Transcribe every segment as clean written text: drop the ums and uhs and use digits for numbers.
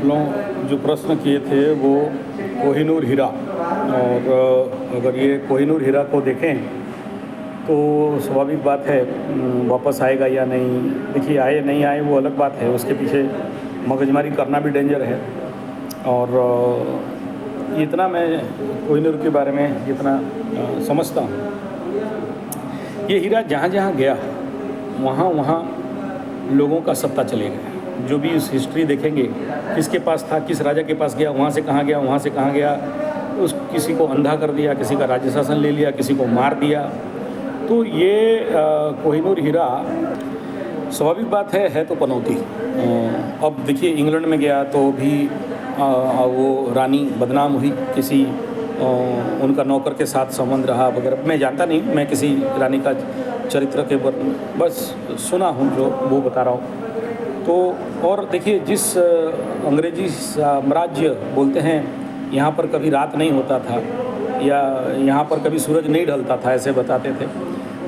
लोग जो प्रश्न किए थे वो कोहिनूर हीरा, और अगर ये कोहिनूर हीरा को देखें तो स्वाभाविक बात है वापस आएगा या नहीं। देखिए, आए नहीं आए वो अलग बात है, उसके पीछे मगजमारी करना भी डेंजर है। और इतना मैं कोहिनूर के बारे में जितना समझता हूँ, ये हीरा जहाँ जहाँ गया वहाँ वहाँ लोगों का सत्ता चले गया। जो भी इस हिस्ट्री देखेंगे, किसके पास था, किस राजा के पास गया, वहाँ से कहाँ गया, वहाँ से कहाँ गया, उस किसी को अंधा कर दिया, किसी का राज्य शासन ले लिया, किसी को मार दिया। तो ये कोहिनूर हीरा स्वाभाविक बात है तो पनौती। अब देखिए, इंग्लैंड में गया तो भी वो रानी बदनाम हुई, किसी उनका नौकर के साथ संबंध रहा वगैरह। मैं जानता नहीं, मैं किसी रानी का चरित्र के बस सुना हूँ जो वो बता रहा हूँ। तो और देखिए, जिस अंग्रेजी साम्राज्य बोलते हैं यहाँ पर कभी रात नहीं होता था या यहाँ पर कभी सूरज नहीं ढलता था, ऐसे बताते थे,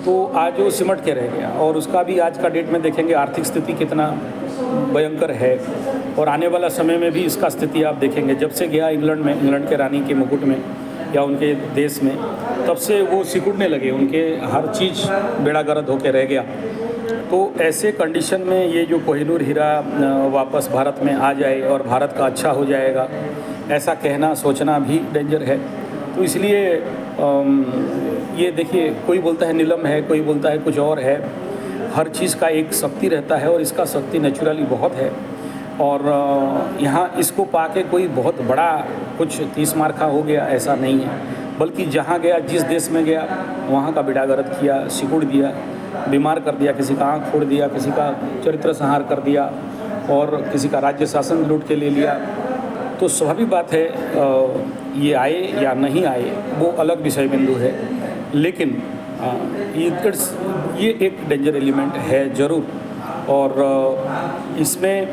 तो आज वो सिमट के रह गया। और उसका भी आज का डेट में देखेंगे आर्थिक स्थिति कितना भयंकर है, और आने वाला समय में भी इसका स्थिति आप देखेंगे। जब से गया इंग्लैंड में, इंग्लैंड के रानी के मुकुट में या उनके देश में, तब से वो सिकुड़ने लगे, उनके हर चीज़ बेड़ा गर्क होकर रह गया। तो ऐसे कंडीशन में ये जो कोहिनूर हीरा वापस भारत में आ जाए और भारत का अच्छा हो जाएगा, ऐसा कहना सोचना भी डेंजर है। तो इसलिए ये देखिए, कोई बोलता है नीलम है, कोई बोलता है कुछ और है। हर चीज़ का एक शक्ति रहता है और इसका शक्ति नेचुरली बहुत है। और यहाँ इसको पाके कोई बहुत बड़ा कुछ 30 मार्का हो गया, ऐसा नहीं है। बल्कि जहाँ गया, जिस देश में गया, वहाँ का बेड़ा गर्क किया, सिकुड़ दिया, बीमार कर दिया, किसी का आँख फोड़ दिया, किसी का चरित्र संहार कर दिया, और किसी का राज्य शासन लूट के ले लिया। तो स्वाभाविक बात है, ये आए या नहीं आए वो अलग विषय बिंदु है, लेकिन ये एक डेंजर एलिमेंट है ज़रूर। और इसमें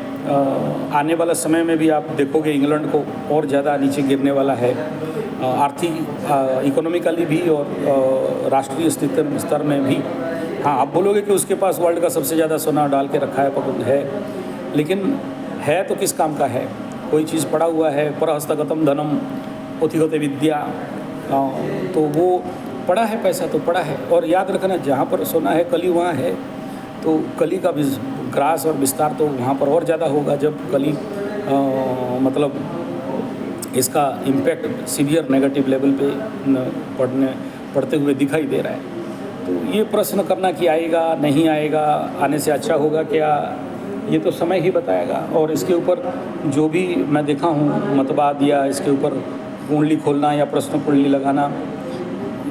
आने वाला समय में भी आप देखोगे इंग्लैंड को और ज़्यादा नीचे गिरने वाला है, आर्थिक इकोनॉमिकली भी और राष्ट्रीय स्तर में भी। हाँ, आप बोलोगे कि उसके पास वर्ल्ड का सबसे ज़्यादा सोना डाल के रखा है, पकड़ है, लेकिन है तो किस काम का है? कोई चीज़ पड़ा हुआ है, परहस्तगतम धनम पोथिगत विद्या, तो वो पड़ा है, पैसा तो पड़ा है। और याद रखना, जहाँ पर सोना है कली वहाँ है, तो कली का ग्रास और विस्तार तो वहाँ पर और ज़्यादा होगा जब कली मतलब इसका इम्पैक्ट सीवियर नेगेटिव लेवल पे पड़ते हुए दिखाई दे रहा है। तो ये प्रश्न करना कि आएगा नहीं आएगा, आने से अच्छा होगा क्या, ये तो समय ही बताएगा। और इसके ऊपर जो भी मैं देखा हूँ मतवाद या इसके ऊपर कुंडली खोलना या प्रश्न कुंडली लगाना,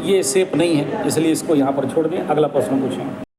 ये सेफ नहीं है, इसलिए इसको यहाँ पर छोड़ दें। अगला प्रश्न पूछें।